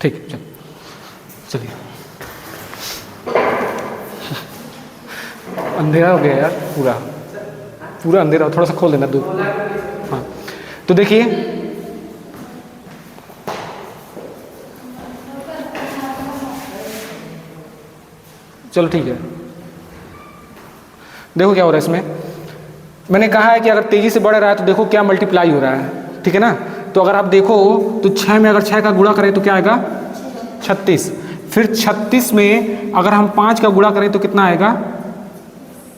ठीक, चलिए। अंधेरा हो गया यार, पूरा पूरा अंधेरा, थोड़ा सा खोल देना दो। हाँ, तो देखिए चलो ठीक है, देखो क्या हो रहा है इसमें। मैंने कहा है कि अगर तेजी से बढ़ रहा है तो देखो क्या मल्टीप्लाई हो रहा है, ठीक है ना। तो अगर आप देखो तो 6 में अगर 6 का गुणा करें तो क्या आएगा 36, फिर 36 में अगर हम 5 का गुणा करें तो कितना आएगा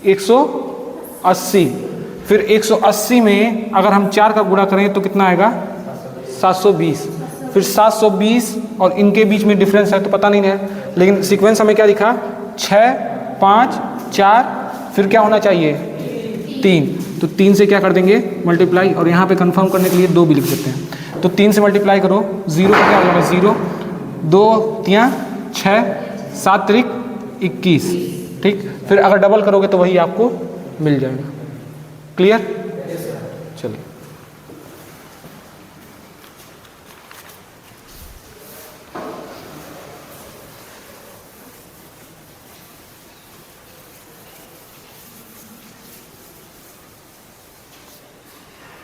180, फिर 180 में अगर हम 4 का गुणा करें तो कितना आएगा 720, फिर 720 और इनके बीच में डिफरेंस है तो पता नहीं है, लेकिन सीक्वेंस हमें क्या दिखा 6 5 4, फिर क्या होना चाहिए 3, तो 3 से क्या कर देंगे मल्टीप्लाई, और यहाँ पे कंफर्म करने के लिए 2 भी लिख सकते हैं। तो 3 से मल्टीप्लाई करो, 0 का क्या हो जाएगा 0, 2 3 6, 7 त्रिक 21, ठीक। फिर अगर डबल करोगे तो वही आपको मिल जाएगा। क्लियर, चलिए।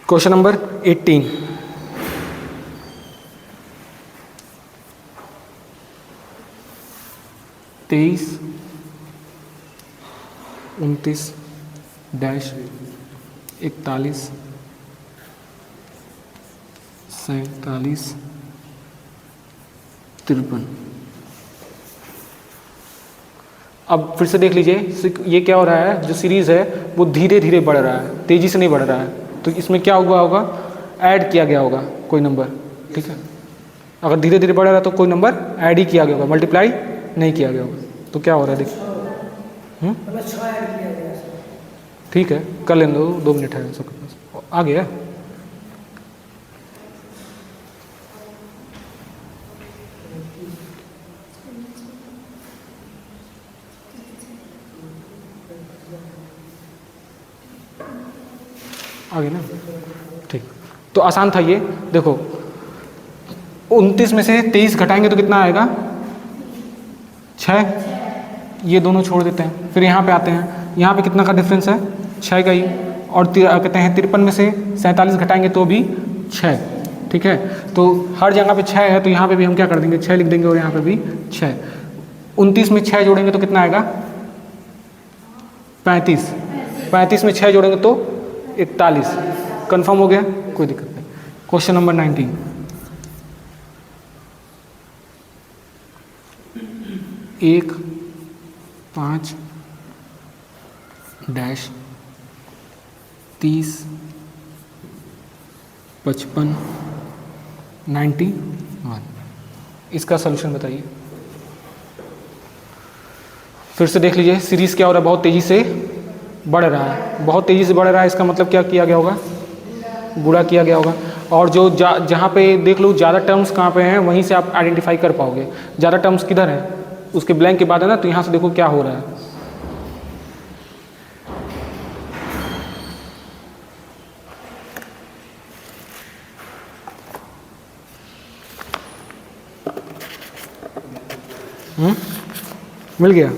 क्वेश्चन नंबर 18, तेईस 29 डैश 41 47 53। अब फिर से देख लीजिए ये क्या हो रहा है, जो सीरीज़ है वो धीरे धीरे बढ़ रहा है, तेज़ी से नहीं बढ़ रहा है। तो इसमें क्या हुआ होगा, ऐड किया गया होगा कोई नंबर, ठीक है। अगर धीरे धीरे बढ़ रहा है तो कोई नंबर ऐड ही किया गया होगा, मल्टीप्लाई नहीं किया गया होगा। तो क्या हो रहा है देखिए, ठीक है कर लेने दो, 2 मिनट है सबके पास। आ गया, आगे ना, ठीक। तो आसान था ये, देखो 29 में से 23 घटाएंगे तो कितना आएगा 6, ये दोनों छोड़ देते हैं। फिर यहाँ पे आते हैं, यहाँ पे कितना का डिफरेंस है 6 का ही, और कहते हैं 53 में से 47 घटाएंगे तो भी 6, ठीक है। तो हर जगह पे 6 है, तो यहाँ पे भी हम क्या कर देंगे 6 लिख देंगे, और यहाँ पे भी 6। 29 में 6 जोड़ेंगे तो कितना आएगा 35, 35 में 6 जोड़ेंगे तो 41। कंफर्म हो गया, कोई दिक्कत नहीं। क्वेश्चन नंबर 19, एक 5 डैश 30 55 91। इसका सलूशन बताइए। फिर से देख लीजिए सीरीज़ क्या हो रहा है, बहुत तेज़ी से बढ़ रहा है, बहुत तेज़ी से बढ़ रहा है। इसका मतलब क्या किया गया होगा, गुणा किया गया होगा। और जो जहाँ पे देख लो ज़्यादा टर्म्स कहाँ पे हैं, वहीं से आप आइडेंटिफाई कर पाओगे ज़्यादा टर्म्स किधर है, उसके ब्लैंक के बाद है ना। तो यहाँ से देखो क्या हो रहा है, मिल गया।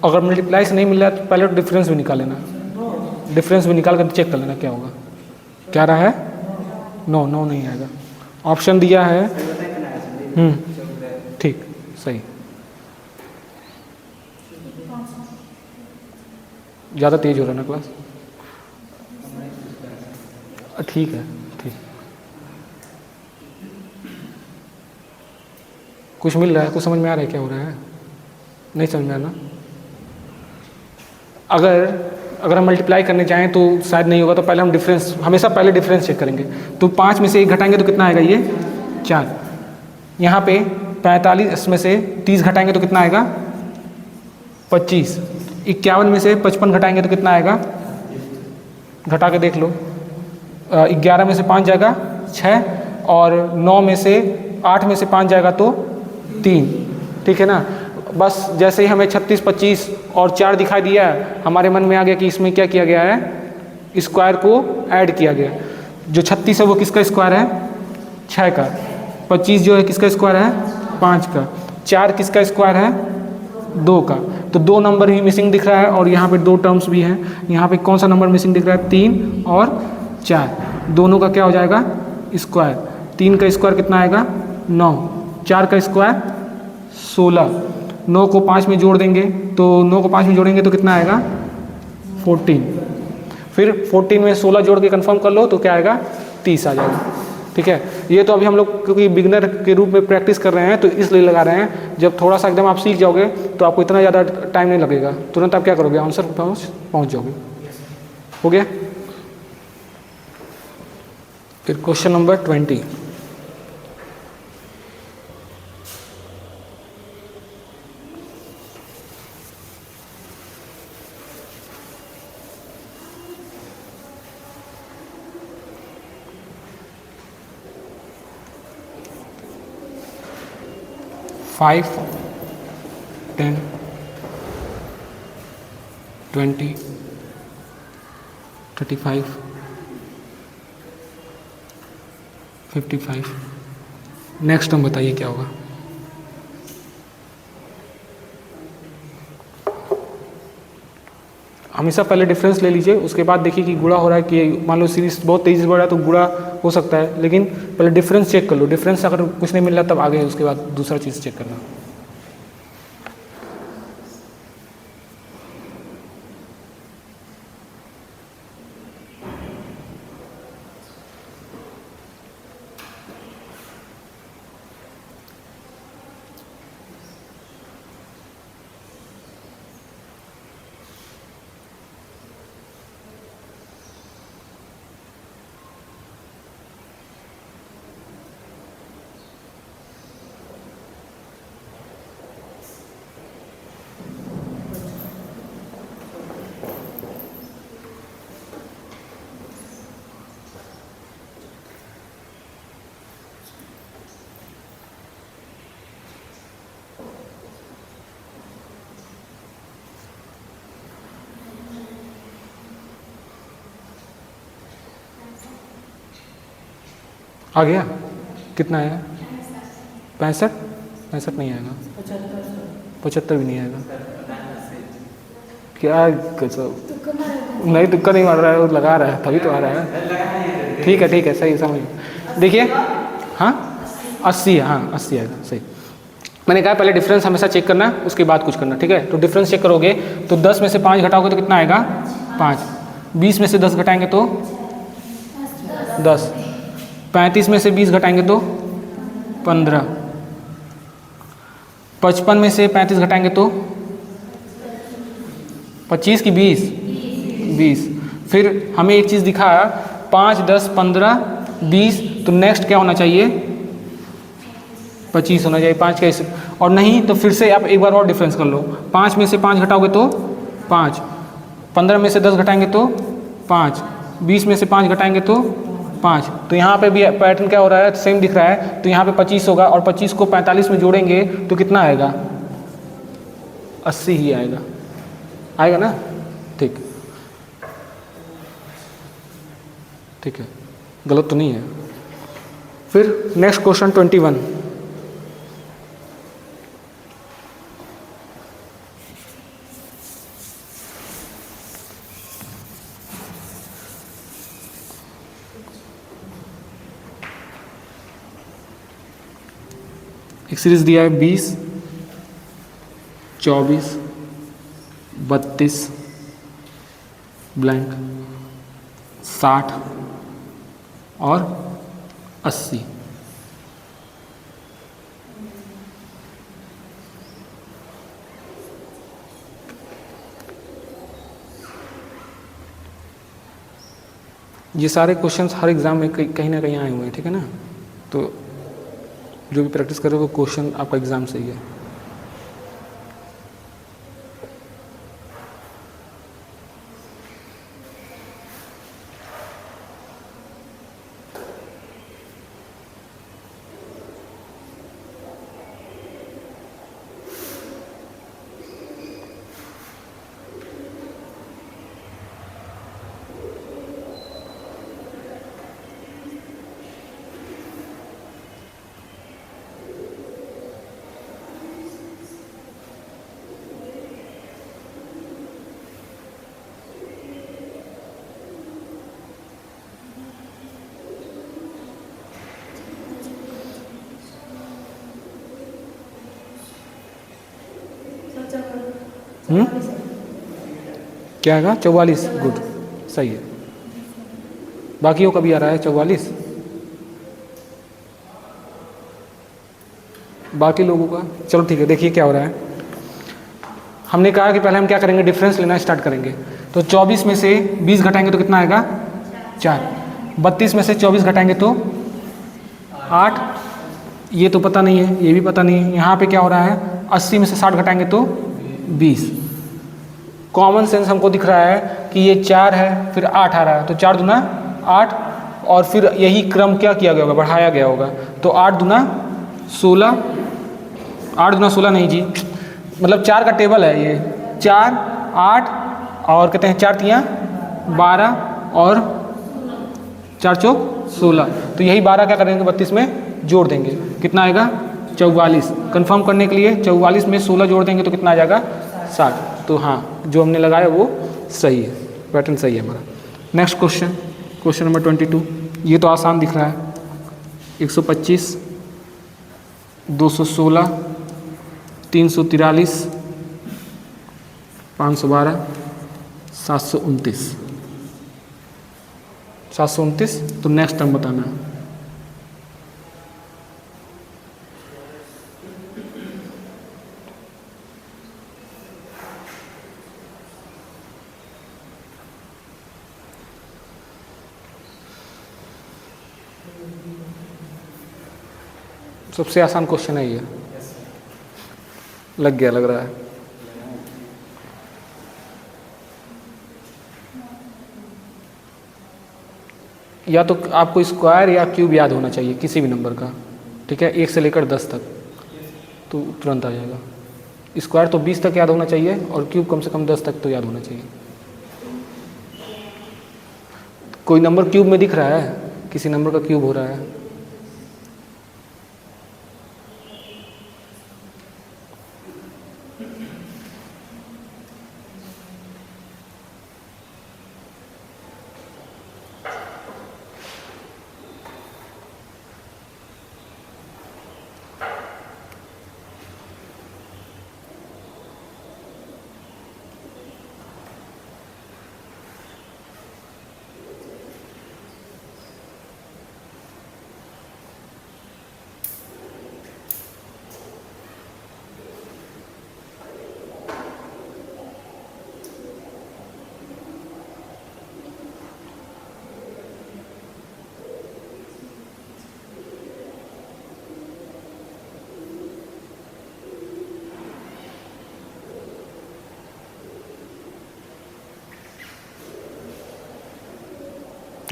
अगर मल्टीप्लाई से नहीं मिल रहा है तो पहले डिफरेंस भी निकाल लेना, डिफरेंस भी निकाल कर चेक कर लेना क्या होगा। क्या रहा है 9 नहीं आएगा, ऑप्शन दिया है। ठीक, सही। ज़्यादा तेज हो रहा है ना क्लास, ठीक है, ठीक। कुछ मिल रहा है, कुछ समझ में आ रहा है क्या हो रहा है, नहीं समझ में आना। अगर हम मल्टीप्लाई करने जाएं तो शायद नहीं होगा, तो पहले हम डिफरेंस, हमेशा पहले डिफरेंस चेक करेंगे। तो 5 में से 1 घटाएंगे तो कितना आएगा, ये 4। यहाँ पे 45 में से 30 घटाएंगे तो कितना आएगा 25। 51 में से 55 घटाएंगे तो कितना आएगा, घटा के देख लो। 11 में से 5 जाएगा 6, और 9 में से 8 में से 5 जाएगा तो 3, ठीक है ना। बस जैसे ही हमें 36 25 और 4 दिखाई दिया, हमारे मन में आ गया कि इसमें क्या किया गया है स्क्वायर को ऐड किया गया। जो 36 है वो किसका स्क्वायर है? 6 का। 25 जो है किसका स्क्वायर है? 5 का। 4 किसका स्क्वायर है? 2 का। तो 2 नंबर ही मिसिंग दिख रहा है और यहाँ पे 2 टर्म्स भी हैं। यहाँ पे कौन सा नंबर मिसिंग दिख रहा है? 3 और 4। दोनों का क्या हो जाएगा? स्क्वायर। 3 का स्क्वायर कितना आएगा? 9। 4 का स्क्वायर 16। 9 को 5 में जोड़ देंगे तो 9 को 5 में जोड़ेंगे तो कितना आएगा? 14। फिर 14 में 16 जोड़ के कंफर्म कर लो तो क्या आएगा? 30 आ जाएगा। ठीक है, ये तो अभी हम लोग क्योंकि बिगिनर के रूप में प्रैक्टिस कर रहे हैं तो इसलिए लगा रहे हैं। जब थोड़ा सा एकदम आप सीख जाओगे तो आपको इतना ज़्यादा टाइम नहीं लगेगा, तुरंत आप क्या करोगे? आंसर पहुँच जाओगे। हो गया? फिर क्वेश्चन नंबर 20। फाइव 10 20 35 55। नेक्स्ट हम बताइए क्या होगा? हमेशा पहले डिफरेंस ले लीजिए, उसके बाद देखिए कि गुणा हो रहा है कि मान लो सीरीज बहुत तेजी से बढ़ रहा है तो गुणा हो सकता है, लेकिन पहले डिफरेंस चेक कर लो। डिफरेंस अगर कुछ नहीं मिल रहा तब आगे उसके बाद दूसरा चीज़ चेक करना। आ गया? कितना आया? 65। 65 नहीं आएगा, 75 भी नहीं आएगा। क्या नहीं, तुक्का नहीं मार रहा है, वो लगा रहा है तभी तो आ रहा है। ठीक है ठीक है, सही समझ। देखिए हाँ 80 है, हाँ 80 आएगा सही। मैंने कहा पहले डिफरेंस हमेशा चेक करना, उसके बाद कुछ करना। ठीक है, तो डिफरेंस चेक करोगे तो 10 में से 5 घटाओगे तो कितना आएगा? 5। 20 में से 10 घटाएंगे तो 10। 35 में से 20 घटाएंगे तो 15। 55 में से 35 घटाएंगे तो 25 की 20। फिर हमें एक चीज़ दिखा 5, 10, 15, 20, तो नेक्स्ट क्या होना चाहिए? 25 होना चाहिए। 5 का और नहीं तो फिर से आप एक बार और डिफरेंस कर लो। 5 में से 5 घटाओगे तो 5। 15 में से 10 घटाएंगे तो 5। 20 में से 5 घटाएंगे तो 5। तो यहाँ पे भी पैटर्न क्या हो रहा है? सेम दिख रहा है। तो यहाँ पे 25 होगा और 25 को 45 में जोड़ेंगे तो कितना आएगा? 80 ही आएगा। आएगा ना? ठीक, ठीक है, गलत तो नहीं है। फिर नेक्स्ट क्वेश्चन 21। एक सीरीज दिया है 20, 24, 32 ब्लैंक, 60 और 80। ये सारे क्वेश्चंस हर एग्ज़ाम में कहीं ना कहीं आए हुए हैं। ठीक है ना? तो जो भी प्रैक्टिस करो वो क्वेश्चन आपका एग्ज़ाम से ही है। क्या आएगा? 44। गुड, सही है। बाकियों का भी आ रहा है 44? बाकी लोगों का? चलो ठीक है, देखिए क्या हो रहा है। हमने कहा कि पहले हम क्या करेंगे, डिफरेंस लेना स्टार्ट करेंगे। तो 24 में से 20 घटाएंगे तो कितना आएगा? 4। 32 में से 24 घटाएंगे तो 8। ये तो पता नहीं है, ये भी पता नहीं है। यहाँ पे क्या हो रहा है, 80 में से 60 घटाएंगे तो 20। कॉमन सेंस हमको दिख रहा है कि ये 4 है, फिर 8 आ रहा है, तो 4 दूना 8, और फिर यही क्रम क्या किया गया होगा, बढ़ाया गया होगा। तो 8 दूना 16, 8 दूना 16 नहीं जी, मतलब 4 का टेबल है ये, 4, 8 और कहते हैं 4 तियाँ 12 और 4 चौक 16। तो यही 12 क्या करेंगे, 32 में जोड़ देंगे, कितना आएगा? 44। कंफर्म करने के लिए 44 में 16 जोड़ देंगे तो कितना आ जाएगा? 60। तो हाँ, जो हमने लगाया वो सही है, पैटर्न सही है हमारा। Next question, question number 22। ये तो आसान दिख रहा है। 125, 216, 343, 512, 729। 729, तो नेक्स्ट टर्म बताना है। सबसे आसान क्वेश्चन है ये, लग गया लग रहा है। या तो आपको स्क्वायर या क्यूब याद होना चाहिए किसी भी नंबर का, ठीक है, 1 से लेकर 10 तक, तो तुरंत आ जाएगा। स्क्वायर तो 20 तक याद होना चाहिए और क्यूब कम से कम 10 तक तो याद होना चाहिए। कोई नंबर क्यूब में दिख रहा है, किसी नंबर का क्यूब हो रहा है?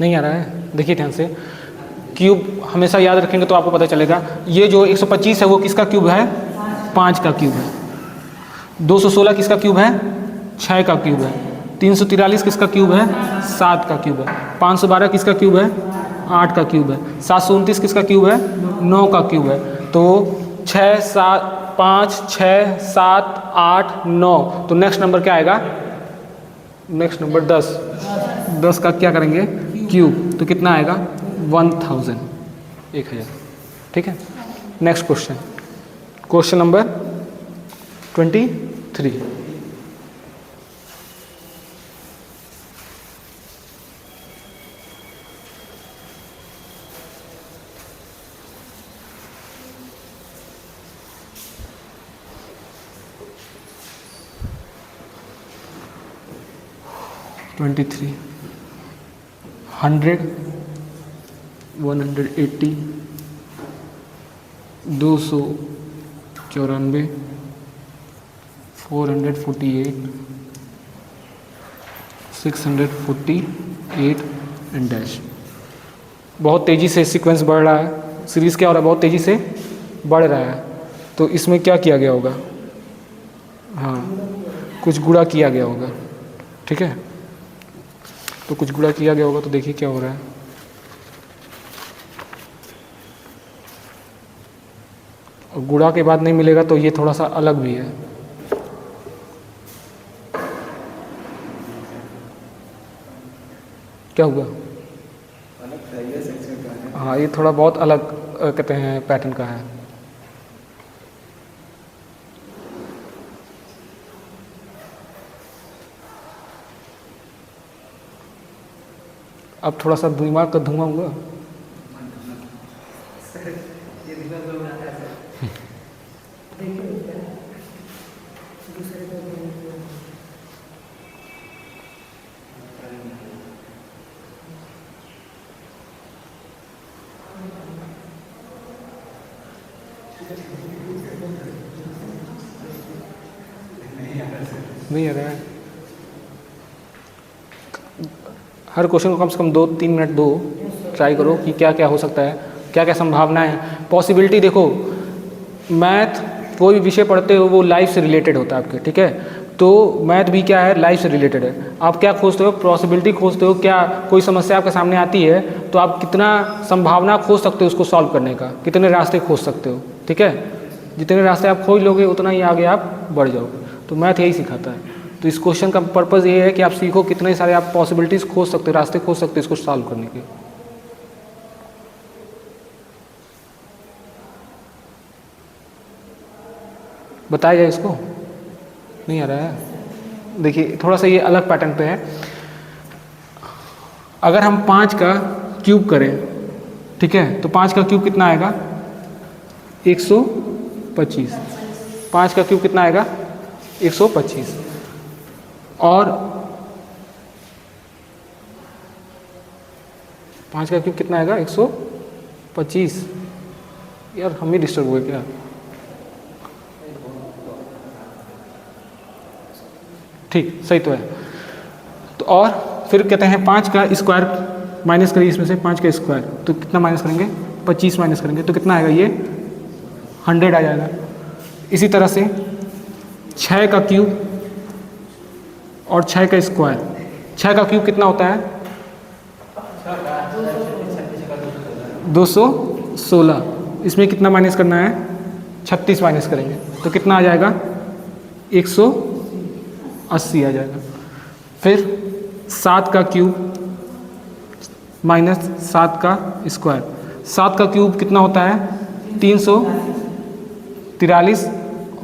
नहीं आ रहा है? देखिए ध्यान से, क्यूब हमेशा याद रखेंगे तो आपको पता चलेगा। ये जो 125 है वो किसका क्यूब है? 5 का क्यूब है। 216 किसका क्यूब है? 6 का क्यूब है। 343 किसका क्यूब है? 7 का क्यूब है। 512 किसका क्यूब है? 8 का क्यूब है। 729 किसका क्यूब है? 9 का क्यूब है। तो 6, 7, 5, 6, 7, 8, 9, तो नेक्स्ट नंबर क्या आएगा? Next number 10। 10 का क्या करेंगे? क्यूब, तो कितना आएगा? 1000, 1000, ठीक है। Next question, question number 23। Twenty 100, 180, 294, 448, 648 and dash. बहुत तेज़ी से सीक्वेंस बढ़ रहा है, सीरीज़ क्या हो रहा है? बहुत तेज़ी से बढ़ रहा है। तो इसमें क्या किया गया होगा? हाँ, कुछ गुणा किया गया होगा, ठीक है। तो कुछ गुणा किया गया होगा, तो देखिए क्या हो रहा है। और गुणा के बाद नहीं मिलेगा तो ये थोड़ा सा अलग भी है। क्या हुआ? हाँ, ये थोड़ा बहुत अलग कहते हैं पैटर्न का है। अब थोड़ा सा दिमाग का धुआं हुआ। नहीं आ रहा है। हर क्वेश्चन को कम से कम 2-3 मिनट दो, ट्राई करो कि क्या क्या हो सकता है, क्या क्या संभावनाएं हैं, पॉसिबिलिटी। देखो मैथ कोई भी विषय पढ़ते हो वो लाइफ से रिलेटेड होता है आपके, ठीक है। तो मैथ भी क्या है, लाइफ से रिलेटेड है। आप क्या खोजते हो, पॉसिबिलिटी खोजते हो। क्या कोई समस्या आपके सामने आती है तो आप कितना संभावना खोज सकते हो उसको सॉल्व करने का, कितने रास्ते खोज सकते हो, ठीक है। जितने रास्ते आप खोज लोगे उतना ही आगे आप बढ़ जाओगे। तो मैथ यही सिखाता है। तो इस क्वेश्चन का पर्पज़ ये है कि आप सीखो कितने सारे आप पॉसिबिलिटीज़ खोज सकते हो, रास्ते खोज सकते हो इसको सॉल्व करने के। बताया जाए इसको, नहीं आ रहा है। देखिए थोड़ा सा ये अलग पैटर्न पे है। अगर हम 5 का क्यूब करें, ठीक है, तो 5 का क्यूब कितना आएगा, 125। 5 का क्यूब कितना आएगा, 125। और 5 का क्यूब कितना आएगा, 125। यार हम ही डिस्टर्ब हुए क्या। ठीक, सही तो है। तो और फिर कहते हैं 5 का स्क्वायर माइनस करिए इसमें से, 5 का स्क्वायर तो कितना माइनस करेंगे, 25 माइनस करेंगे तो कितना आएगा, ये 100 आ जाएगा। इसी तरह से 6 का क्यूब और 6 का स्क्वायर। 6 का क्यूब कितना होता है, 216। इसमें कितना माइनस करना है, 36 माइनस करेंगे तो कितना आ जाएगा, 180 आ जाएगा। फिर 7 का क्यूब माइनस 7 का स्क्वायर। 7 का क्यूब कितना होता है, 343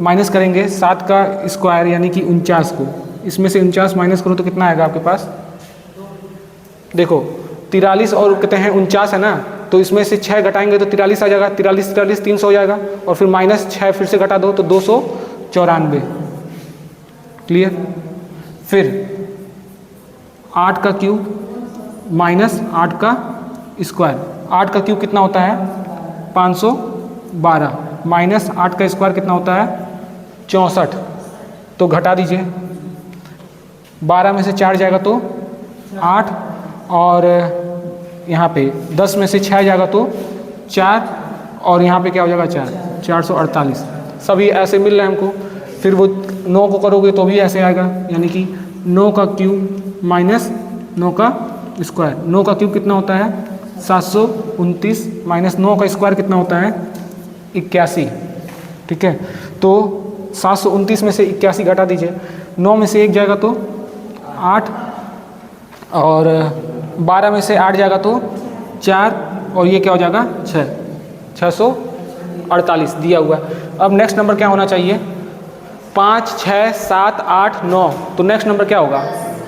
माइनस करेंगे 7 का स्क्वायर यानी कि 49 को। इसमें से 49 माइनस करो तो कितना आएगा आपके पास, देखो 43 और कहते हैं 49 है ना, तो इसमें से 6 घटाएंगे तो 43 आ जाएगा। 43 300 हो जाएगा और फिर माइनस 6 फिर से घटा दो तो 294। क्लियर। फिर 8 का क्यूब माइनस 8 का स्क्वायर। 8 का क्यूब कितना होता है, 512 माइनस 8 का स्क्वायर कितना होता है, 64। तो घटा दीजिए, 12 में से 4 जाएगा तो 8 और यहाँ पे 10 में से 6 जाएगा तो 4 और यहाँ पे क्या हो जाएगा 4, 448। सभी ऐसे मिल रहे हैं हमको। फिर वो 9 को करोगे तो भी ऐसे आएगा, यानी कि 9 का क्यूब माइनस 9 का स्क्वायर। 9 का क्यूब कितना होता है, 729 माइनस 9 का स्क्वायर कितना होता है, 81। ठीक है, तो 729 में से 81 घटा दीजिए, 9 में से 1 जाएगा तो 8 और 12 में से 8 जाएगा तो 4 और ये क्या हो जाएगा 6, 648 दिया हुआ है। अब नेक्स्ट नंबर क्या होना चाहिए, 5, 6, 7, 8, 9। तो नेक्स्ट नंबर क्या होगा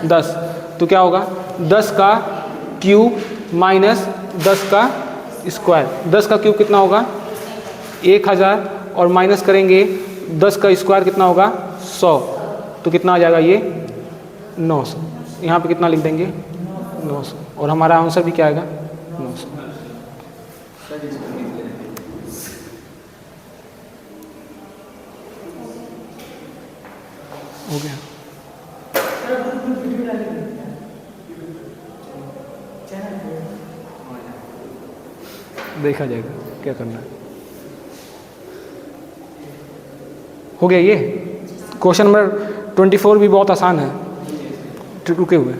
10। तो क्या होगा 10 का क्यूब माइनस 10 का स्क्वायर। 10 का क्यूब कितना होगा 1000 और माइनस करेंगे 10 का स्क्वायर कितना होगा 100। तो कितना आ जाएगा ये 900। यहाँ पे कितना लिख देंगे 900 और हमारा आंसर भी क्या आएगा 900। हो गया। देखा जाएगा क्या करना है। हो गया ये क्वेश्चन नंबर 24 भी बहुत आसान है, रुके हुए।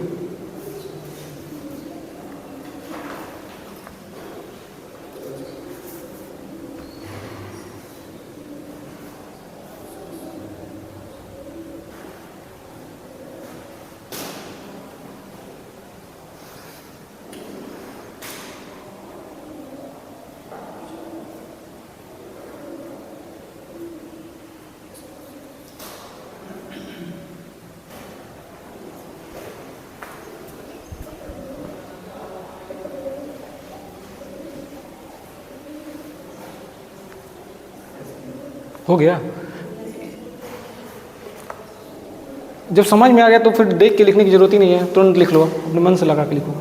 हो गया। जब समझ में आ गया तो फिर देख के लिखने की जरूरत ही नहीं है, तुरंत लिख लो, अपने मन से लगा के लिखो।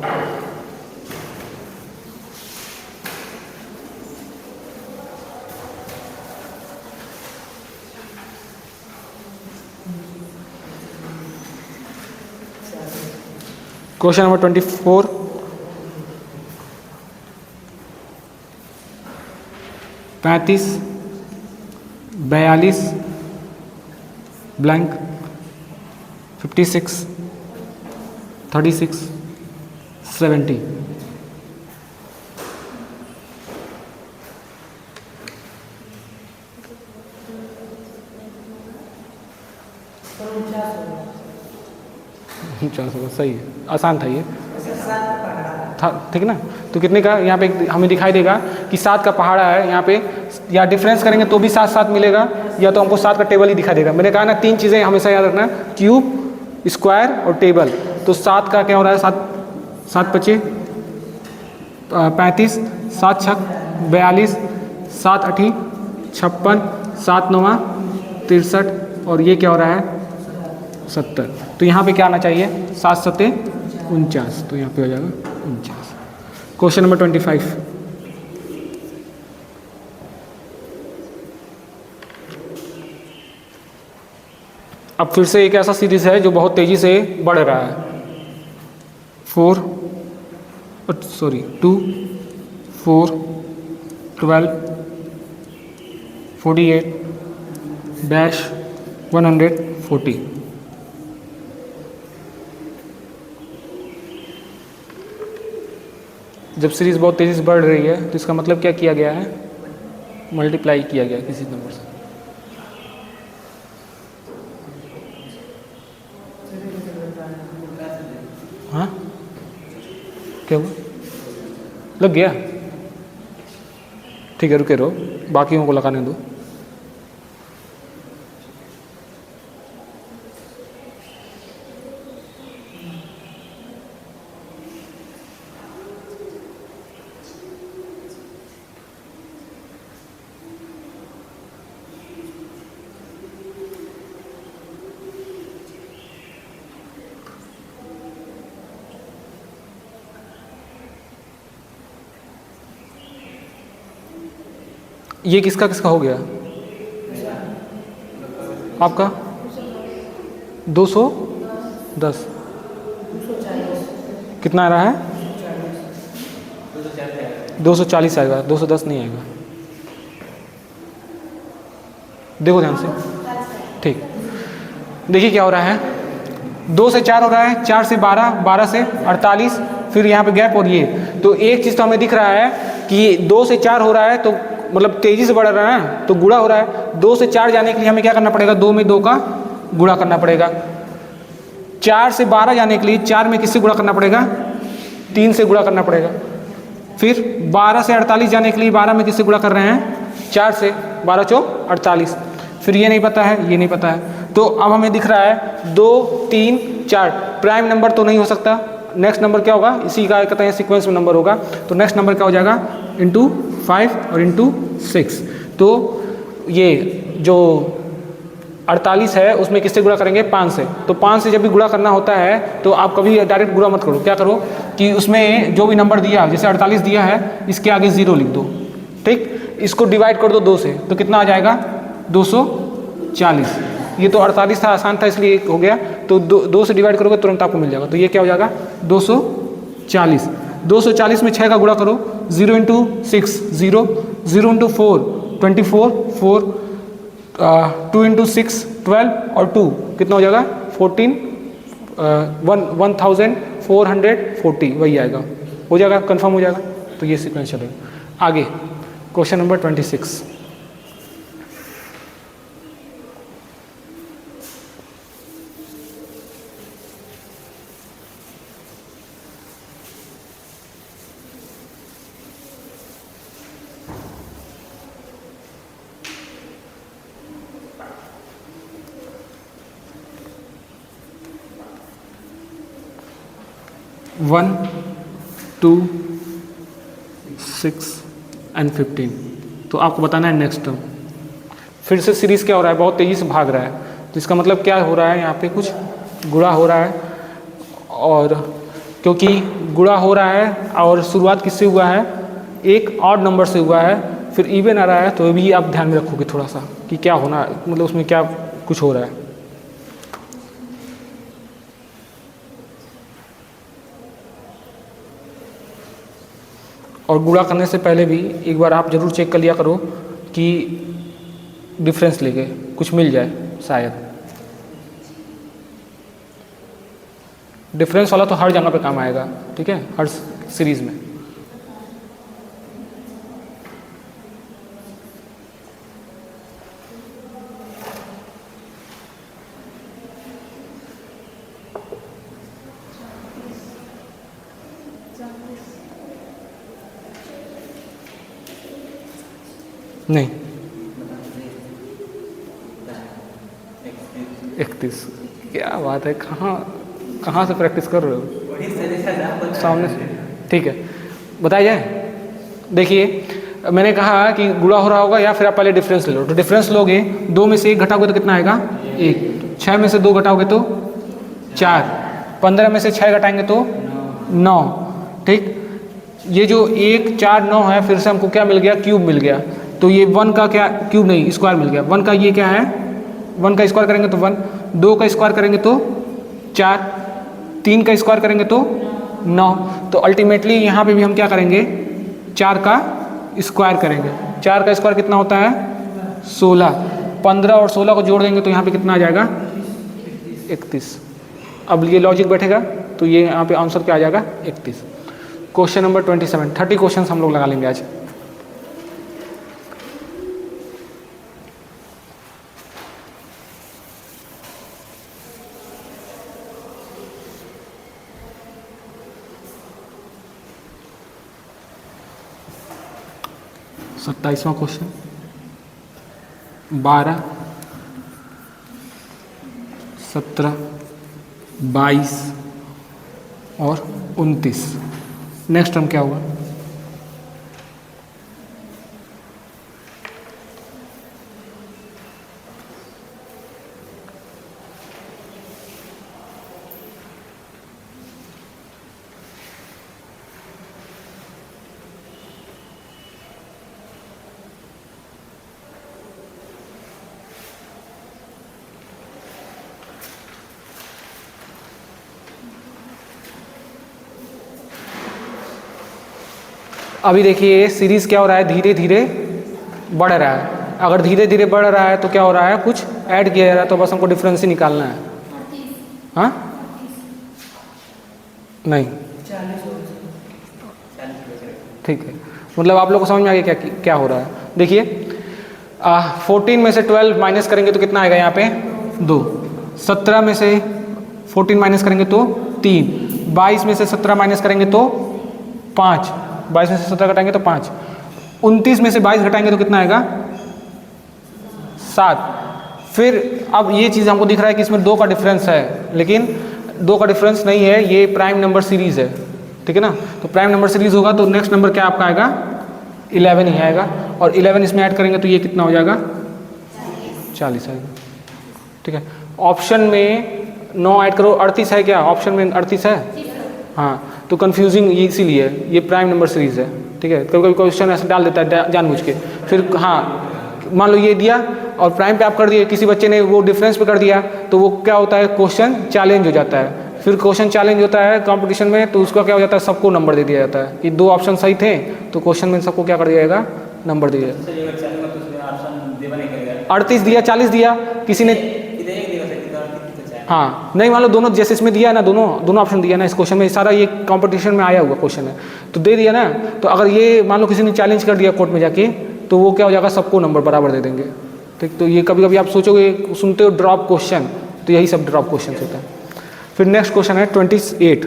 Question number 24, 35, 42, blank, 56, 36, 70। सही है, आसान था ये, था ठीक ना। तो कितने का यहाँ पे हमें दिखाई देगा कि 7 का पहाड़ा है यहाँ पे, या डिफरेंस करेंगे तो भी 7 7 मिलेगा, या तो हमको 7 का टेबल ही दिखाई देगा। मैंने कहा ना 3 चीज़ें हमेशा याद रखना, क्यूब, स्क्वायर और टेबल। तो 7 का क्या हो रहा है, 7 पचे 35, 7 छक 42, 7 अठी 56, 7 नवा 63, और ये क्या हो रहा है 70। तो यहाँ पे क्या आना चाहिए, 7 सत्ते 49, तो यहाँ पे हो जाएगा 49। क्वेश्चन नंबर 25, अब फिर से एक ऐसा सीरीज है जो बहुत तेजी से बढ़ रहा है। 2, 4, 12, 48, डैश 140। जब सीरीज बहुत तेज़ी से बढ़ रही है तो इसका मतलब क्या किया गया है, मल्टीप्लाई किया गया किसी नंबर से। हाँ क्या हुआ, लग गया, ठीक है रुके रहो, बाकियों को लगाने दो। ये किसका किसका हो गया, आपका 210, कितना आ रहा है 240 आएगा, 210 नहीं आएगा। देखो ध्यान से, ठीक, देखिए क्या हो रहा है, 2 से 4 हो रहा है, 4 से 12, 12 से 48, फिर यहाँ पे गैप और ये। तो एक चीज़ तो हमें दिख रहा है कि 2 से 4 हो रहा है, तो मतलब तेजी से बढ़ रहा है, तो गुणा हो रहा है। 2 से 4 जाने के लिए हमें क्या करना पड़ेगा, 2 में 2 का गुणा करना पड़ेगा। 4 से 12 जाने के लिए 4 में किससे गुणा करना पड़ेगा, 3 से गुणा करना पड़ेगा। फिर 12 से 48 जाने के लिए 12 में किससे गुणा कर रहे हैं, 4 से, 12 चौक 48। फिर ये नहीं पता है, ये नहीं पता है, तो अब हमें दिख रहा है 2, 3, 4, प्राइम नंबर तो नहीं हो सकता। नेक्स्ट नंबर क्या होगा, इसी का कहते हैं सीक्वेंस में नंबर होगा, तो नेक्स्ट नंबर क्या हो जाएगा, इंटू 5 और इंटू 6। तो ये जो 48 है उसमें किससे गुणा करेंगे, 5 से। तो 5 से जब भी गुणा करना होता है तो आप कभी डायरेक्ट गुणा मत करो, क्या करो कि उसमें जो भी नंबर दिया, जैसे 48 दिया है, इसके आगे 0 लिख दो, ठीक। इसको डिवाइड कर दो 2 से, तो कितना आ जाएगा 240। ये तो 48 था, आसान था इसलिए हो गया, तो 2 से डिवाइड करोगे तुरंत आपको मिल जाएगा। तो ये क्या हो जाएगा 240। 240 में 6 का गुणा करो, 0 इंटू 6 0, 0 इंटू 4 24, 4 2 इंटू 6 12 और 2 कितना हो जाएगा 14, 1440, वही आएगा, हो जाएगा, कंफर्म हो जाएगा। तो ये सीक्वेंस चलेगा। आगे क्वेश्चन नंबर 26, वन 2 6 एंड 15। तो आपको बताना है नेक्स्ट टर्म। फिर से सीरीज़ क्या हो रहा है, बहुत तेज़ी से भाग रहा है, तो इसका मतलब क्या हो रहा है, यहाँ पे कुछ गुणा हो रहा है। और क्योंकि गुणा हो रहा है और शुरुआत किससे हुआ है, एक ऑड नंबर से हुआ है, फिर इवन आ रहा है, तो भी आप ध्यान में रखोगे थोड़ा सा कि क्या होना, मतलब उसमें क्या कुछ हो रहा है। और गुणा करने से पहले भी एक बार आप जरूर चेक कर लिया करो कि डिफरेंस लेके कुछ मिल जाए, शायद डिफरेंस वाला तो हर जगह पे काम आएगा, ठीक है, हर सीरीज में। नहीं 31, क्या बात है, कहाँ से प्रैक्टिस कर रहे हो सामने से, ठीक है, बताया जाए। देखिए मैंने कहा कि गुणा हो रहा होगा या फिर आप पहले डिफरेंस ले लो, तो डिफरेंस लोगे, 2 में से 1 घटाओगे तो कितना आएगा 1, 6 में से 2 घटाओगे तो 4, 15 में से 6 घटाएंगे तो 9, ठीक। ये जो 1 4 9 है, फिर से हमको क्या मिल गया, क्यूब मिल गया, तो ये 1 का क्या, क्यूब नहीं स्क्वायर मिल गया, 1 का ये क्या है, 1 का स्क्वायर करेंगे तो 1, 2 का स्क्वायर करेंगे तो 4, 3 का स्क्वायर करेंगे तो 9, तो अल्टीमेटली यहाँ पे भी हम क्या करेंगे, 4 का स्क्वायर करेंगे। 4 का स्क्वायर कितना होता है 16, 15 और 16 को जोड़ देंगे तो यहाँ पे कितना आ जाएगा 31। अब ये लॉजिक बैठेगा तो ये यहाँ पे आंसर क्या आ जाएगा 31। क्वेश्चन नंबर 27, 30 क्वेश्चन हम लोग लगा लेंगे आज। सत्ताईसवां क्वेश्चन, 12, 17, 22 और 29। नेक्स्ट टर्म क्या होगा, अभी देखिए सीरीज क्या हो रहा है, धीरे धीरे बढ़ रहा है। अगर धीरे धीरे बढ़ रहा है तो क्या हो रहा है, कुछ ऐड किया जा रहा है, तो बस हमको डिफरेंस ही निकालना है। हाँ नहीं, ठीक है, मतलब आप लोग को समझ में आ गया क्या क्या हो रहा है। देखिए 14 में से 12 माइनस करेंगे तो कितना आएगा यहाँ पे 2, 17 में से 14 माइनस करेंगे तो 3, 22 में से 17 माइनस करेंगे तो 5, 22 में से 17 घटाएंगे तो 5, 29 में से 22 घटाएंगे तो कितना आएगा 7। फिर अब ये चीज़ हमको दिख रहा है कि इसमें 2 का डिफरेंस है, लेकिन 2 का डिफरेंस नहीं है, ये प्राइम नंबर सीरीज है, ठीक है ना। तो प्राइम नंबर सीरीज होगा तो नेक्स्ट नंबर क्या आपका आएगा 11 ही आएगा, और 11 इसमें ऐड करेंगे तो ये कितना हो जाएगा 40 आएगा, ठीक है। ऑप्शन में 9 ऐड करो, 38 है क्या, ऑप्शन में 38 है, हाँ, तो कंफ्यूजिंग ये इसीलिए, ये प्राइम नंबर सीरीज है, ठीक है। कभी कभी क्वेश्चन ऐसे डाल देता है जानबूझ के, फिर हाँ मान लो ये दिया और प्राइम पे आप कर दिए, किसी बच्चे ने वो डिफरेंस पे कर दिया, तो वो क्या होता है क्वेश्चन चैलेंज हो जाता है। फिर क्वेश्चन चैलेंज होता है कंपटीशन में, तो उसका क्या हो जाता है, सबको नंबर दे दिया जाता है कि 2 ऑप्शन सही थे, तो क्वेश्चन में सबको क्या कर दिया जाएगा, नंबर दिया जाएगा। 38 दिया, 40 दिया, किसी ने हाँ नहीं, मान लो दोनों जैसे इसमें दिया है ना, दोनों ऑप्शन दिया ना इस क्वेश्चन में, सारा ये कंपटीशन में आया हुआ क्वेश्चन है, तो दे दिया ना। तो अगर ये मान लो किसी ने चैलेंज कर दिया कोर्ट में जाके, तो वो क्या हो जाएगा, सबको नंबर बराबर दे देंगे, ठीक। तो ये कभी कभी आप सोचोगे, सुनते हो ड्रॉप क्वेश्चन, तो यही सब ड्रॉप क्वेश्चन होता है। फिर नेक्स्ट क्वेश्चन है 28,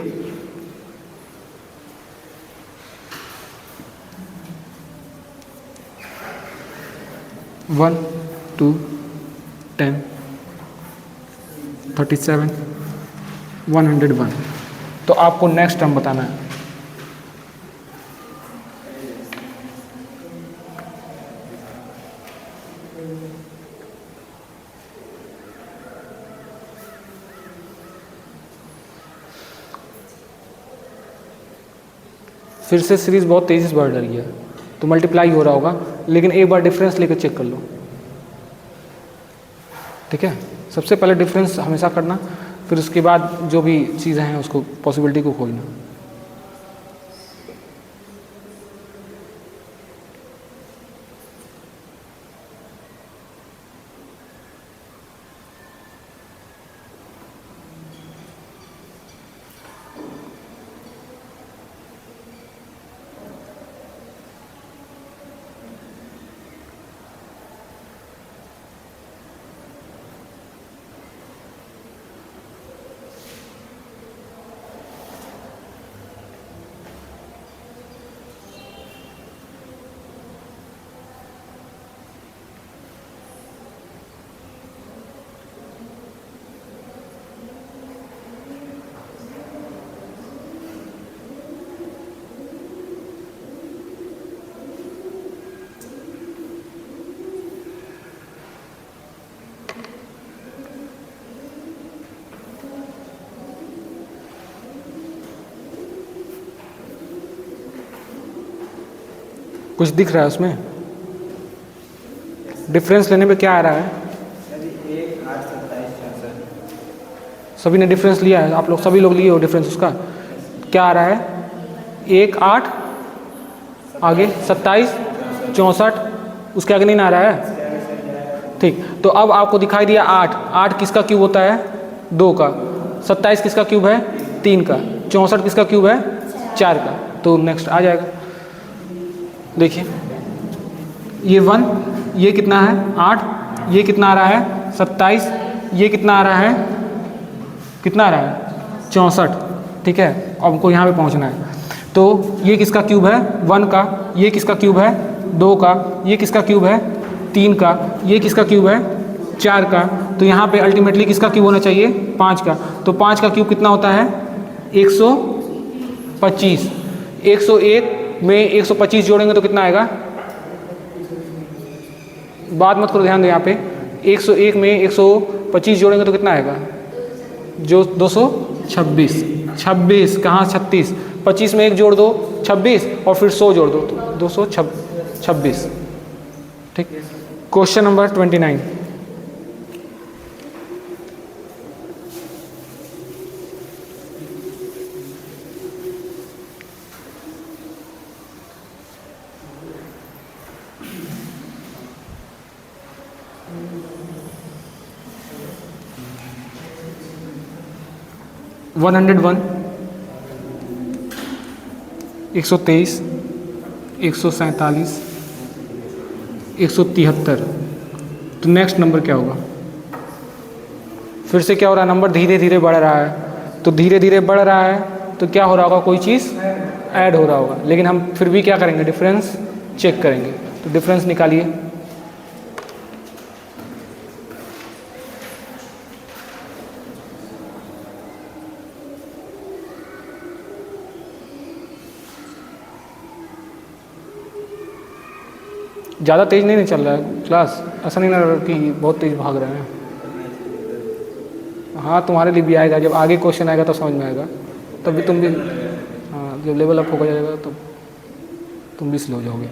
वन 2 10 37 101। तो आपको नेक्स्ट टर्म बताना है। फिर से सीरीज़ बहुत तेज़ी से बढ़ रही है, तो मल्टीप्लाई हो रहा होगा, लेकिन एक बार डिफरेंस लेकर चेक कर लो। ठीक है, सबसे पहले डिफरेंस हमेशा करना, फिर उसके बाद जो भी चीज़ें हैं उसको पॉसिबिलिटी को खोजना। कुछ दिख रहा है उसमें? डिफरेंस लेने पे क्या आ रहा है? सभी ने डिफरेंस लिया है, आप लोग सभी लोग लिए हो डिफरेंस, उसका क्या आ रहा है? 1 8 आगे 27 64, उसके आगे नहीं आ रहा है। ठीक, तो अब आपको दिखाई दिया 8 8 किसका क्यूब होता है? 2 का। 27 किसका क्यूब है? 3 का। 64 किसका क्यूब है? 4 का। तो नेक्स्ट आ जाएगा। देखिए ये 1, ये कितना है? 8, ये कितना आ रहा है? 27, ये कितना आ रहा है? कितना आ रहा है? 64। ठीक है, अब हमको यहाँ पे पहुँचना है। तो ये किसका क्यूब है? 1 का। ये किसका क्यूब है? 2 का। ये किसका क्यूब है? 3 का। ये किसका क्यूब है? 4 का। तो यहाँ पे अल्टीमेटली किसका क्यूब होना चाहिए? 5 का। तो 5 का क्यूब कितना होता है? 125। 101 में 125 जोड़ेंगे तो कितना आएगा? बात मत करो, ध्यान दो यहाँ पे। 101 में 125 जोड़ेंगे तो कितना आएगा? जो 226। 26 कहाँ? 36। 25 में 1 जोड़ दो 26, और फिर 100 जोड़ दो तो 226। ठीक, क्वेश्चन नंबर 29। वन 101, 123, 147, 173। तो नेक्स्ट नंबर क्या होगा? फिर से क्या हो रहा है? नंबर धीरे धीरे बढ़ रहा है। तो धीरे धीरे बढ़ रहा है तो क्या हो रहा होगा? कोई चीज़ ऐड हो रहा होगा। लेकिन हम फिर भी क्या करेंगे? डिफरेंस चेक करेंगे। तो डिफरेंस निकालिए। ज़्यादा तेज़ नहीं चल रहा है क्लास, ऐसा नहीं ना कि बहुत तेज़ भाग रहे हैं। हाँ, तुम्हारे लिए भी आएगा, जब आगे क्वेश्चन आएगा तो समझ में आएगा, तभी तुम भी, हाँ जब लेवल अप हो जाएगा तो तुम भी स्लो हो जाओगे।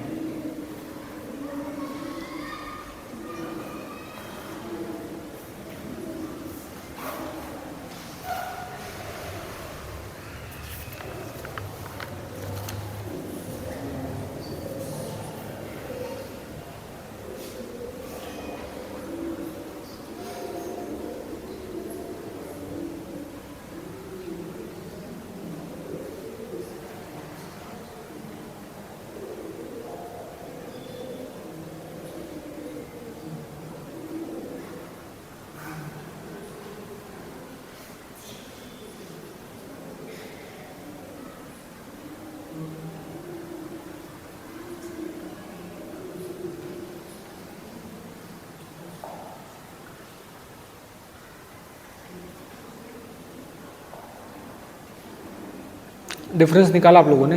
डिफरेंस निकाला आप लोगों ने?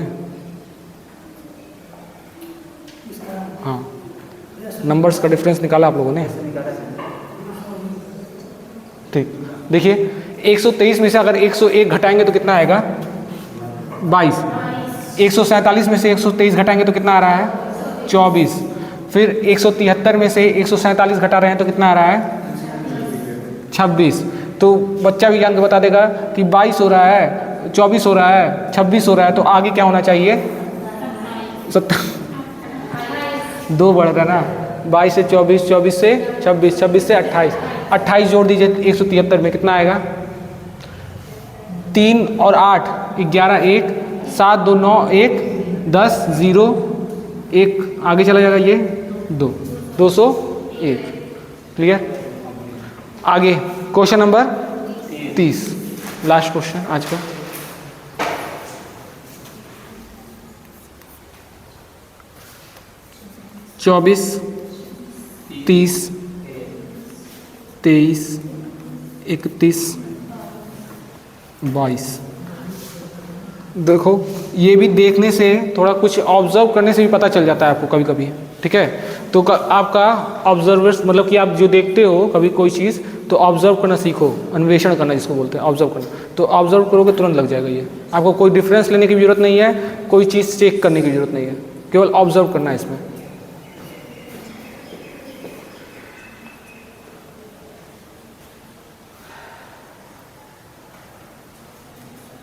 हाँ, नंबर्स का डिफरेंस निकाला आप लोगों ने? ठीक, देखिए 123 में से अगर 101 घटाएंगे तो कितना आएगा? 22। 147 में से 123 घटाएंगे तो कितना आ रहा है? 24। फिर 173 में से 147 घटा रहे हैं तो कितना आ रहा है? 26। तो बच्चा भी जान के बता देगा कि 22 हो रहा है, 24 हो रहा है, 26 हो रहा है, तो आगे क्या होना चाहिए? 2 बढ़ रहा है ना, 22 से 24, 24 से 26, 26 से 28, 28 जोड़ दीजिए 173 में, कितना आएगा? 3 और 8 11, 1 7 2 9 1 10 0 1 आगे चला जाएगा ये 2 201। क्लियर? आगे क्वेश्चन नंबर 30, लास्ट क्वेश्चन आज का। चौबीस, 30, 23, 31, 22। देखो ये भी देखने से, थोड़ा कुछ ऑब्जर्व करने से भी पता चल जाता है आपको कभी कभी, ठीक है? तो आपका ऑब्जर्वर्स मतलब कि आप जो देखते हो कभी कोई चीज़, तो ऑब्जर्व करना सीखो, अन्वेषण करना जिसको बोलते हैं, ऑब्जर्व करना। तो ऑब्जर्व करोगे तुरंत लग जाएगा ये, आपको कोई डिफरेंस लेने की जरूरत नहीं है, कोई चीज़ चेक करने की जरूरत नहीं है, केवल ऑब्जर्व करना है इसमें।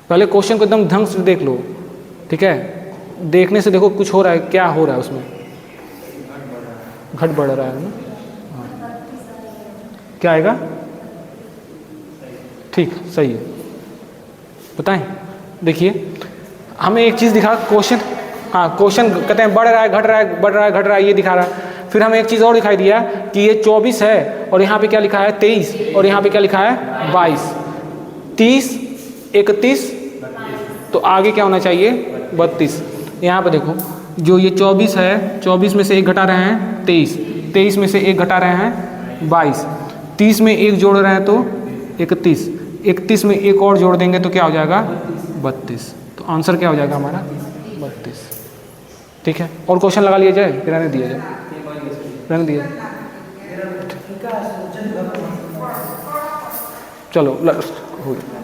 पहले क्वेश्चन को एकदम ढंग से देख लो, ठीक है? देखने से देखो कुछ हो रहा है, क्या हो रहा है उसमें? घट बढ़ रहा है ना? हाँ। क्या आएगा? ठीक, सही है। बताएं, देखिए हमें एक चीज़ दिखा क्वेश्चन, हाँ क्वेश्चन कहते हैं बढ़ रहा है, घट रहा है, बढ़ रहा है, घट रहा है, ये दिखा रहा है। फिर हमें एक चीज़ और दिखाई दिया कि ये 24 है और यहाँ पे क्या लिखा है? 23, और यहाँ पे क्या लिखा है? 22, 30, 31, तो आगे क्या होना चाहिए? 32। यहाँ पे देखो जो ये 24 है, 24 में से 1 घटा रहे हैं 23, 23 में से 1 घटा रहे हैं 22, 30 में 1 जोड़ रहे हैं तो 31, 31 में 1 और जोड़ देंगे तो क्या हो जाएगा? 32। तो आंसर क्या हो जाएगा हमारा? 32। ठीक है, और क्वेश्चन लगा लिया जाए, रहने दिया जाए, रहने दिया जाए। चलो हो गया।